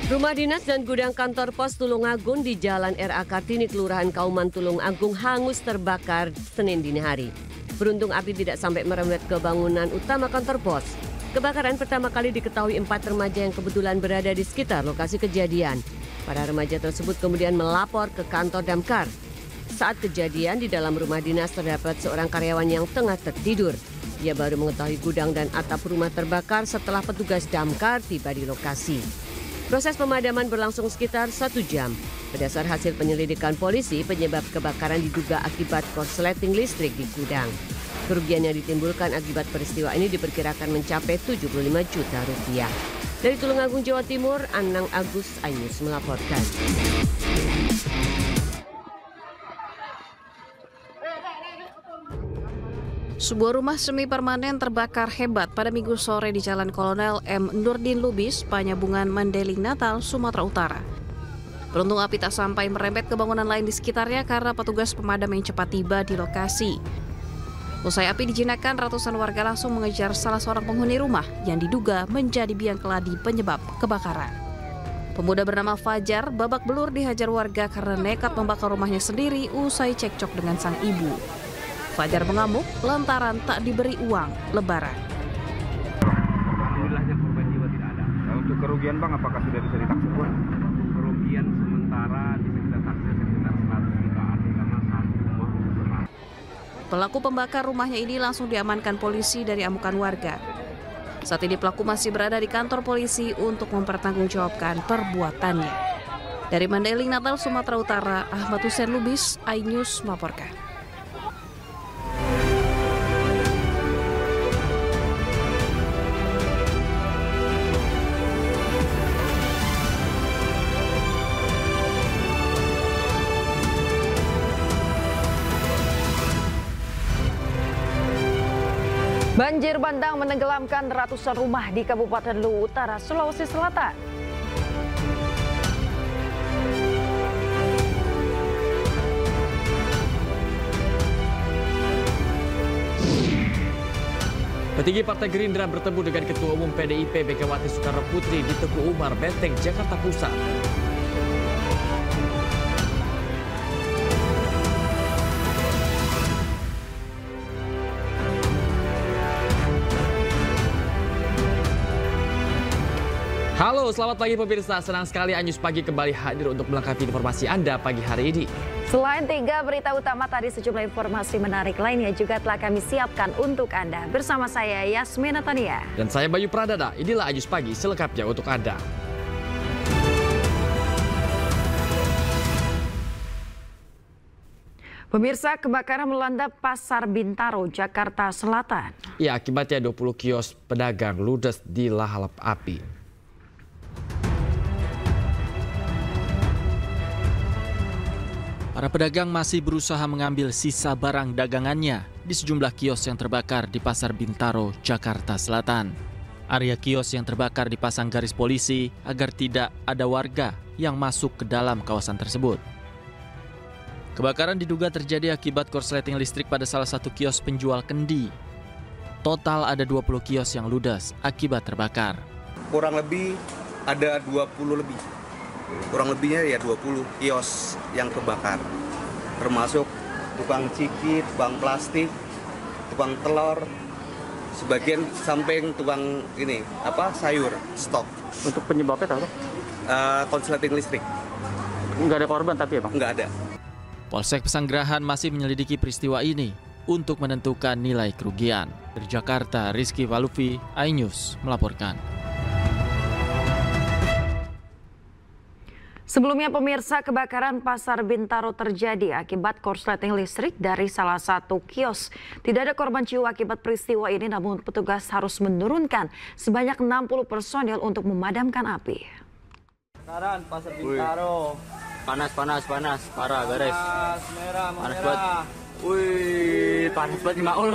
Rumah dinas dan gudang kantor pos Tulungagung di Jalan RA Kartini, Kelurahan Kauman, Tulungagung hangus terbakar Senin dini hari. Beruntung api tidak sampai merembet ke bangunan utama kantor pos. Kebakaran pertama kali diketahui 4 remaja yang kebetulan berada di sekitar lokasi kejadian. Para remaja tersebut kemudian melapor ke kantor damkar. Saat kejadian di dalam rumah dinas terdapat seorang karyawan yang tengah tertidur. Dia baru mengetahui gudang dan atap rumah terbakar setelah petugas damkar tiba di lokasi. Proses pemadaman berlangsung sekitar 1 jam. Berdasar hasil penyelidikan polisi, penyebab kebakaran diduga akibat korsleting listrik di gudang. Kerugian yang ditimbulkan akibat peristiwa ini diperkirakan mencapai 75 juta rupiah. Dari Tulungagung, Jawa Timur, Anang Agus Ainus melaporkan. Sebuah rumah semi permanen terbakar hebat pada Minggu sore di Jalan Kolonel M. Nurdin Lubis, Panyabungan, Mandailing, Natal, Sumatera Utara. Beruntung api tak sampai merembet ke bangunan lain di sekitarnya karena petugas pemadam yang cepat tiba di lokasi. Usai api dijinakkan, ratusan warga langsung mengejar salah seorang penghuni rumah yang diduga menjadi biang keladi penyebab kebakaran. Pemuda bernama Fajar babak belur dihajar warga karena nekat membakar rumahnya sendiri usai cekcok dengan sang ibu. Fajar mengamuk lantaran tak diberi uang lebaran. Alhamdulillahnya korban jiwa tidak ada. Nah, untuk kerugian Bang, apakah sudah bisa ditaksir Bang? Kerugian sementara bisa kita taksir sekitar 100 jutaan karena satu rumah rusak. Pelaku pembakar rumahnya ini langsung diamankan polisi dari amukan warga. Saat ini pelaku masih berada di kantor polisi untuk mempertanggungjawabkan perbuatannya. Dari Mandailing, Natal, Sumatera Utara, Ahmad Hussein Lubis, iNews melaporkan. Banjir bandang menenggelamkan ratusan rumah di Kabupaten Luwu Utara, Sulawesi Selatan. Petinggi Partai Gerindra bertemu dengan Ketua Umum PDIP Megawati Soekarno Putri di Teguh Umar, Benteng, Jakarta Pusat. Halo, selamat pagi pemirsa. Senang sekali iNews Pagi kembali hadir untuk melengkapi informasi Anda pagi hari ini. Selain 3 berita utama tadi, sejumlah informasi menarik lainnya juga telah kami siapkan untuk Anda. Bersama saya Yasmina Tania. Dan saya Bayu Pradana. Inilah iNews Pagi selengkapnya untuk Anda. Pemirsa, kebakaran melanda Pasar Bintaro, Jakarta Selatan. Ya, akibatnya 20 kios pedagang ludes dilalap api. Para pedagang masih berusaha mengambil sisa barang dagangannya di sejumlah kios yang terbakar di Pasar Bintaro, Jakarta Selatan. Area kios yang terbakar dipasang garis polisi agar tidak ada warga yang masuk ke dalam kawasan tersebut. Kebakaran diduga terjadi akibat korsleting listrik pada salah satu kios penjual kendi. Total ada 20 kios yang ludes akibat terbakar. Kurang lebih ada 20 lebih. Kurang lebihnya ya 20 kios yang kebakar, termasuk tukang ciki, tukang plastik, tukang telur, sebagian samping tukang sayur stok. Untuk penyebabnya tahu? Korsleting listrik. Nggak ada korban tapi ya Bang? Nggak ada. Polsek Pesanggerahan masih menyelidiki peristiwa ini untuk menentukan nilai kerugian. Dari Jakarta, Rizky Walufi, iNews melaporkan. Sebelumnya pemirsa, kebakaran Pasar Bintaro terjadi akibat korsleting listrik dari salah satu kios. Tidak ada korban jiwa akibat peristiwa ini, namun petugas harus menurunkan sebanyak 60 personil untuk memadamkan api. Kebakaran Pasar Bintaro. Panas, parah garis. Panas banget. Wih, panas banget maul.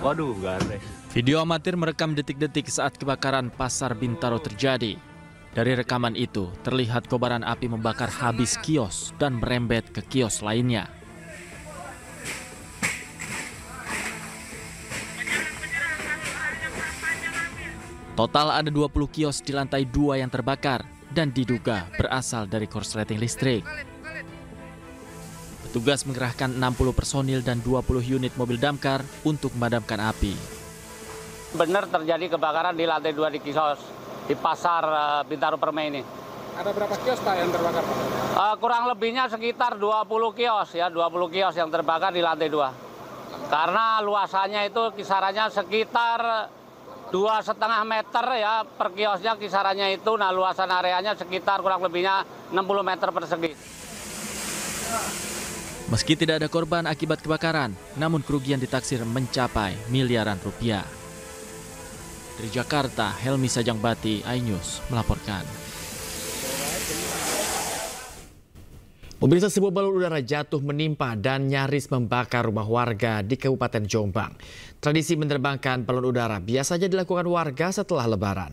Waduh, garis. Video amatir merekam detik-detik saat kebakaran Pasar Bintaro terjadi. Dari rekaman itu, terlihat kobaran api membakar habis kios dan merembet ke kios lainnya. Total ada 20 kios di lantai 2 yang terbakar dan diduga berasal dari korsleting listrik. Petugas mengerahkan 60 personil dan 20 unit mobil damkar untuk memadamkan api. Benar terjadi kebakaran di lantai 2 di kios di pasar Bintaro Permai ini. Ada berapa kios Pak yang terbakar Pak? Kurang lebihnya sekitar 20 kios ya, 20 kios yang terbakar di lantai 2. Karena luasannya itu kisarannya sekitar 2,5 meter ya per kiosnya kisarannya itu. Nah luasan areanya sekitar kurang lebihnya 60 meter persegi. Meski tidak ada korban akibat kebakaran, namun kerugian ditaksir mencapai miliaran rupiah. Dari Jakarta, Helmi Sajangbati, iNews melaporkan. Pemirsa, sebuah balon udara jatuh menimpa dan nyaris membakar rumah warga di Kabupaten Jombang. Tradisi menerbangkan balon udara biasanya dilakukan warga setelah Lebaran.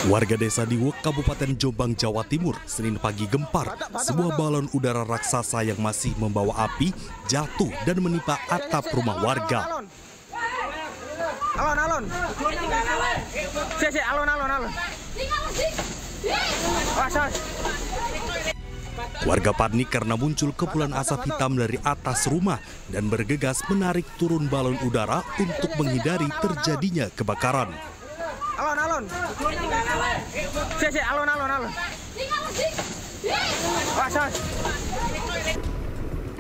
Warga desa Diwek, Kabupaten Jombang, Jawa Timur, Senin pagi gempar. Sebuah balon udara raksasa yang masih membawa api jatuh dan menimpa atap rumah warga. Warga panik karena muncul kepulan asap hitam dari atas rumah dan bergegas menarik turun balon udara untuk menghindari terjadinya kebakaran.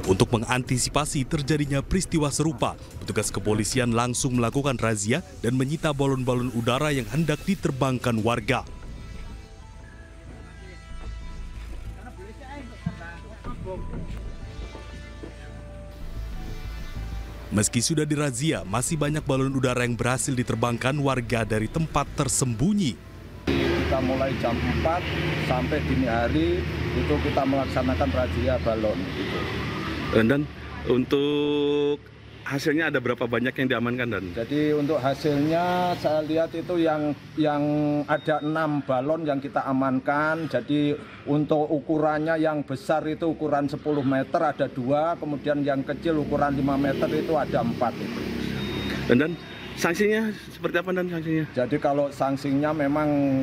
Untuk mengantisipasi terjadinya peristiwa serupa, petugas kepolisian langsung melakukan razia dan menyita balon-balon udara yang hendak diterbangkan warga. Meski sudah dirazia, masih banyak balon udara yang berhasil diterbangkan warga dari tempat tersembunyi. Kita mulai jam 4 sampai dini hari itu kita melaksanakan razia balon. Gitu. Dan untuk hasilnya ada berapa banyak yang diamankan dan? Jadi untuk hasilnya saya lihat itu yang ada 6 balon yang kita amankan. Jadi untuk ukurannya yang besar itu ukuran 10 meter ada 2, kemudian yang kecil ukuran 5 meter itu ada 4 itu. Dan sanksinya seperti apa dan sanksinya? Jadi kalau sanksinya memang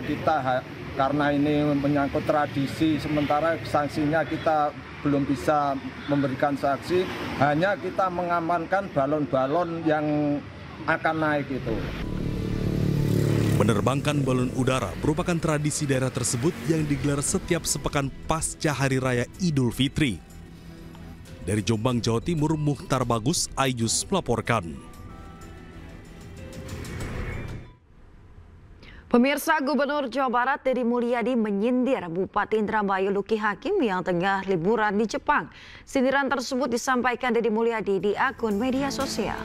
kita karena ini menyangkut tradisi, sementara sanksinya kita belum bisa memberikan sanksi, hanya kita mengamankan balon-balon yang akan naik itu. Menerbangkan balon udara merupakan tradisi daerah tersebut yang digelar setiap sepekan pasca Hari Raya Idul Fitri. Dari Jombang, Jawa Timur, Mukhtar Bagus, iNews melaporkan. Pemirsa, Gubernur Jawa Barat Deddy Mulyadi menyindir Bupati Indramayu Luki Hakim yang tengah liburan di Jepang. Sindiran tersebut disampaikan Deddy Mulyadi di akun media sosial.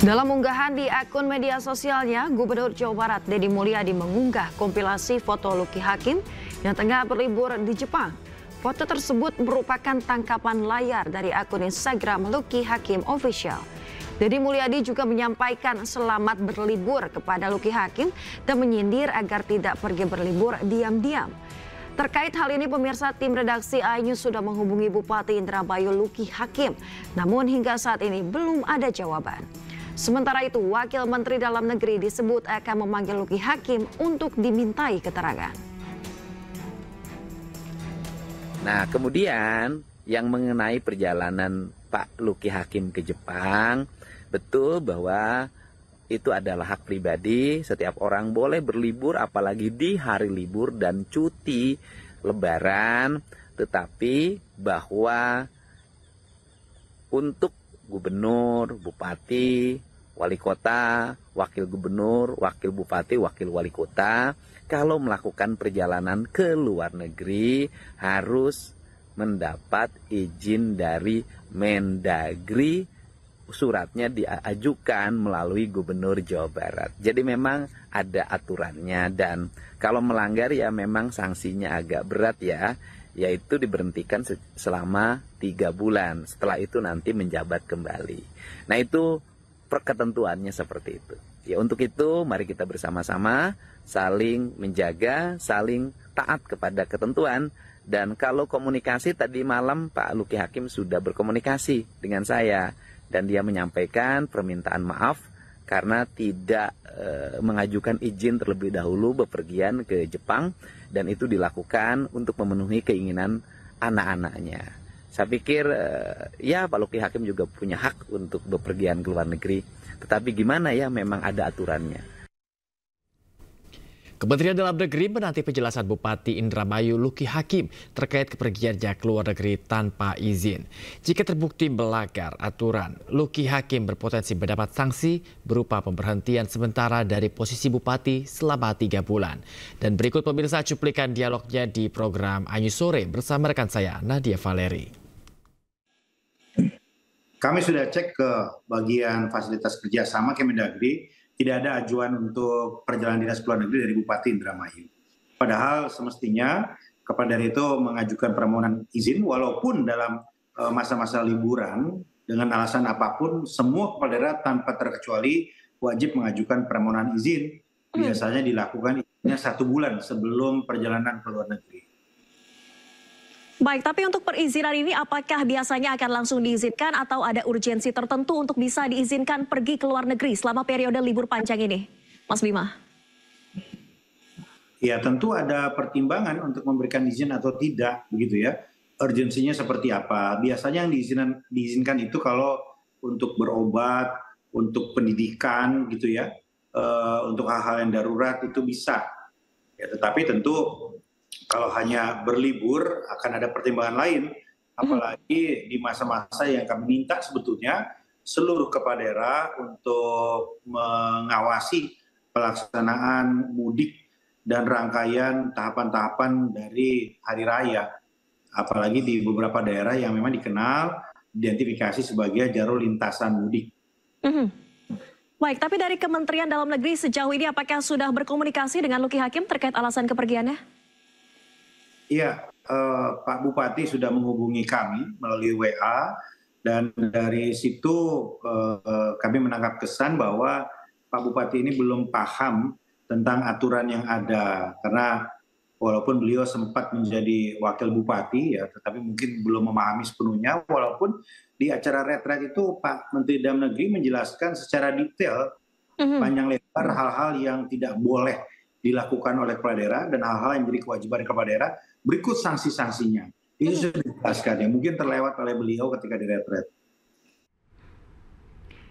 Dalam unggahan di akun media sosialnya, Gubernur Jawa Barat Deddy Mulyadi mengunggah kompilasi foto Luki Hakim yang tengah berlibur di Jepang. Foto tersebut merupakan tangkapan layar dari akun Instagram Luki Hakim Official. Deddy Mulyadi juga menyampaikan selamat berlibur kepada Luki Hakim dan menyindir agar tidak pergi berlibur diam-diam. Terkait hal ini, pemirsa, tim redaksi iNews sudah menghubungi Bupati Indramayu Luki Hakim. Namun hingga saat ini belum ada jawaban. Sementara itu, Wakil Menteri Dalam Negeri disebut akan memanggil Luki Hakim untuk dimintai keterangan. Nah, kemudian yang mengenai perjalanan Pak Luki Hakim ke Jepang, betul bahwa itu adalah hak pribadi, setiap orang boleh berlibur apalagi di hari libur dan cuti Lebaran, tetapi bahwa untuk gubernur, bupati, wali kota, wakil gubernur, wakil bupati, wakil wali kota, kalau melakukan perjalanan ke luar negeri harus mendapat izin dari Mendagri, suratnya diajukan melalui Gubernur Jawa Barat. Jadi memang ada aturannya dan kalau melanggar ya memang sanksinya agak berat ya, yaitu diberhentikan selama 3 bulan. Setelah itu nanti menjabat kembali. Nah itu ketentuannya seperti itu. Ya untuk itu mari kita bersama-sama saling menjaga, saling taat kepada ketentuan. Dan kalau komunikasi tadi malam Pak Luki Hakim sudah berkomunikasi dengan saya dan dia menyampaikan permintaan maaf karena tidak mengajukan izin terlebih dahulu bepergian ke Jepang dan itu dilakukan untuk memenuhi keinginan anak-anaknya. Saya pikir ya Pak Luki Hakim juga punya hak untuk bepergian ke luar negeri. Tetapi gimana ya memang ada aturannya. Kementerian Dalam Negeri menanti penjelasan Bupati Indramayu Luki Hakim terkait kepergiannya ke luar negeri tanpa izin. Jika terbukti melanggar aturan, Luki Hakim berpotensi mendapat sanksi berupa pemberhentian sementara dari posisi Bupati selama 3 bulan. Dan berikut pemirsa cuplikan dialognya di program Anyu Sore bersama rekan saya Nadia Valeri. Kami sudah cek ke bagian fasilitas kerjasama Kemendagri, tidak ada ajuan untuk perjalanan dinas luar negeri dari Bupati Indramayu. Padahal semestinya kepala daerah itu mengajukan permohonan izin walaupun dalam masa-masa liburan dengan alasan apapun, semua kepala daerah tanpa terkecuali wajib mengajukan permohonan izin. Biasanya dilakukan izinnya 1 bulan sebelum perjalanan ke luar negeri. Baik, tapi untuk perizinan ini apakah biasanya akan langsung diizinkan atau ada urgensi tertentu untuk bisa diizinkan pergi ke luar negeri selama periode libur panjang ini, Mas Bima? Ya, tentu ada pertimbangan untuk memberikan izin atau tidak, begitu ya. Urgensinya seperti apa? Biasanya yang diizinkan itu kalau untuk berobat, untuk pendidikan, gitu ya, untuk hal-hal yang darurat itu bisa. Ya, tetapi tentu kalau hanya berlibur akan ada pertimbangan lain, apalagi di masa-masa yang kami minta sebetulnya seluruh kepala daerah untuk mengawasi pelaksanaan mudik dan rangkaian tahapan-tahapan dari hari raya. Apalagi di beberapa daerah yang memang dikenal, identifikasi sebagai jalur lintasan mudik. Baik, tapi dari Kementerian Dalam Negeri sejauh ini apakah sudah berkomunikasi dengan Luki Hakim terkait alasan kepergiannya? Iya, Pak Bupati sudah menghubungi kami melalui WA dan dari situ kami menangkap kesan bahwa Pak Bupati ini belum paham tentang aturan yang ada karena walaupun beliau sempat menjadi wakil bupati ya, tetapi mungkin belum memahami sepenuhnya. Walaupun di acara retret itu Pak Menteri Dalam Negeri menjelaskan secara detail panjang lebar hal-hal yang tidak boleh dilakukan oleh kepala daerah dan hal-hal yang menjadi kewajiban kepala daerah, berikut sanksi-sanksinya. Itu sudah dijelaskan ya, mungkin terlewat oleh beliau ketika di retret.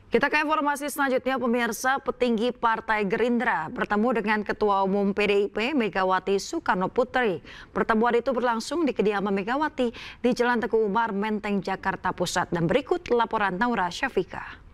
Kita ke informasi selanjutnya, pemirsa. Petinggi Partai Gerindra bertemu dengan Ketua Umum PDIP Megawati Soekarno Putri. Pertemuan itu berlangsung di kediaman Megawati di Jalan Teguh Umar, Menteng, Jakarta Pusat. Dan berikut laporan Naura Syafika.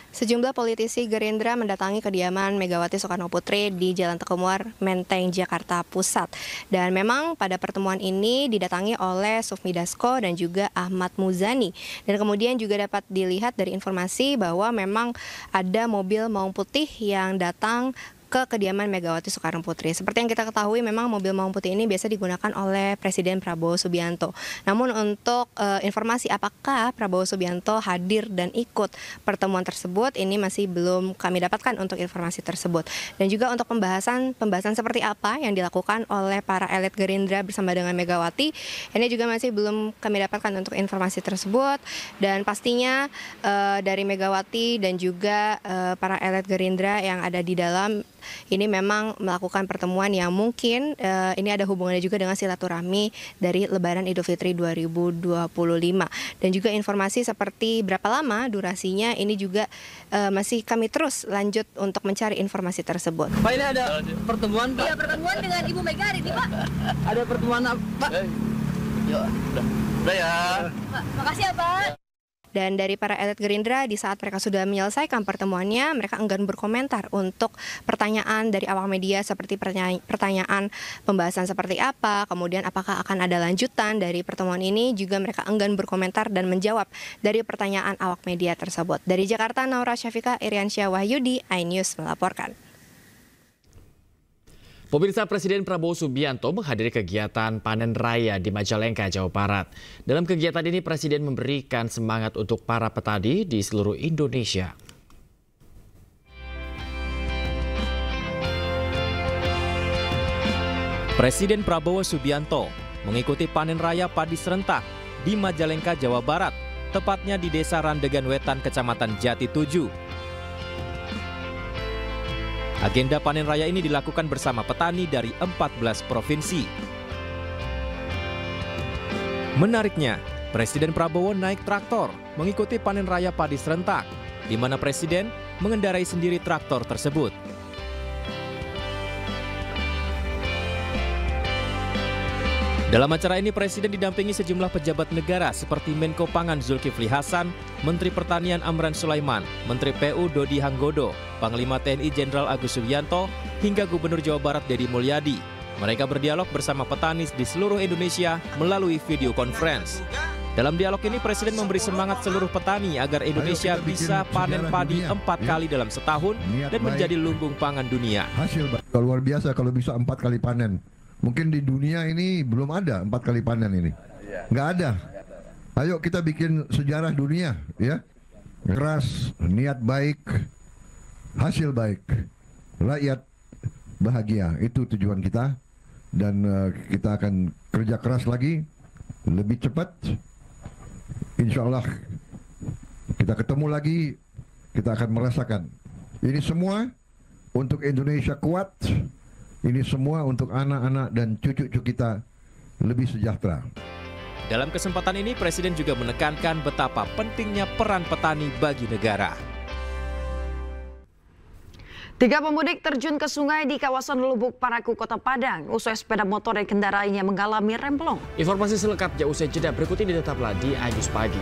Sejumlah politisi Gerindra mendatangi kediaman Megawati Soekarno Putri di Jalan Teguh Umar, Menteng, Jakarta Pusat. Dan memang pada pertemuan ini didatangi oleh Sufmi Dasko dan juga Ahmad Muzani. Dan kemudian juga dapat dilihat dari informasi bahwa memang ada mobil maung putih yang datang ke kediaman Megawati Soekarno Putri. Seperti yang kita ketahui, memang mobil maung putih ini biasa digunakan oleh Presiden Prabowo Subianto. Namun untuk informasi apakah Prabowo Subianto hadir dan ikut pertemuan tersebut, ini masih belum kami dapatkan untuk informasi tersebut. Dan juga untuk pembahasan seperti apa yang dilakukan oleh para elit Gerindra bersama dengan Megawati, ini juga masih belum kami dapatkan untuk informasi tersebut. Dan pastinya dari Megawati dan juga para elit Gerindra yang ada di dalam ini memang melakukan pertemuan yang mungkin ini ada hubungannya juga dengan silaturahmi dari Lebaran Idul Fitri 2025. Dan juga informasi seperti berapa lama durasinya ini juga masih kami terus lanjut untuk mencari informasi tersebut. Pak, ini ada pertemuan, Pak? Iya, pertemuan dengan Ibu Mega hari ini, Pak. Ada pertemuan apa, Pak? Ya, udah ya. Pak, makasih ya, Pak. Dan dari para elit Gerindra, di saat mereka sudah menyelesaikan pertemuannya, mereka enggan berkomentar untuk pertanyaan dari awak media seperti pertanyaan pembahasan seperti apa, kemudian apakah akan ada lanjutan dari pertemuan ini, juga mereka enggan berkomentar dan menjawab dari pertanyaan awak media tersebut. Dari Jakarta, Naura Syafika, Iriansyah Wahyudi, iNews melaporkan. Pemirsa, Presiden Prabowo Subianto menghadiri kegiatan panen raya di Majalengka, Jawa Barat. Dalam kegiatan ini, Presiden memberikan semangat untuk para petani di seluruh Indonesia. Presiden Prabowo Subianto mengikuti panen raya padi serentak di Majalengka, Jawa Barat, tepatnya di Desa Randegan Wetan, Kecamatan Jati 7. Agenda panen raya ini dilakukan bersama petani dari 14 provinsi. Menariknya, Presiden Prabowo naik traktor mengikuti panen raya padi serentak, di mana Presiden mengendarai sendiri traktor tersebut. Dalam acara ini, Presiden didampingi sejumlah pejabat negara seperti Menko Pangan Zulkifli Hasan, Menteri Pertanian Amran Sulaiman, Menteri PU Dodi Hanggodo, Panglima TNI Jenderal Agus Subianto, hingga Gubernur Jawa Barat Deddy Mulyadi. Mereka berdialog bersama petani di seluruh Indonesia melalui video conference. Dalam dialog ini, Presiden memberi semangat seluruh petani agar Indonesia bisa panen padi 4 kali dalam setahun dan menjadi lumbung pangan dunia. Hasil luar biasa kalau bisa 4 kali panen. Mungkin di dunia ini belum ada 4 kali panen ini. Nggak ada. Ayo kita bikin sejarah dunia, ya. Keras, niat baik, hasil baik, rakyat bahagia. Itu tujuan kita. Dan kita akan kerja keras lagi, lebih cepat. Insya Allah kita ketemu lagi, kita akan merasakan. Ini semua untuk Indonesia kuat. Ini semua untuk anak-anak dan cucu-cucu kita lebih sejahtera. Dalam kesempatan ini, Presiden juga menekankan betapa pentingnya peran petani bagi negara. 3 pemudik terjun ke sungai di kawasan Lubuk Paraku, Kota Padang. Usai sepeda motor dan kendaraannya mengalami remblong. Informasi selengkapnya usai jeda berikut ini, tetaplah di iNews Pagi.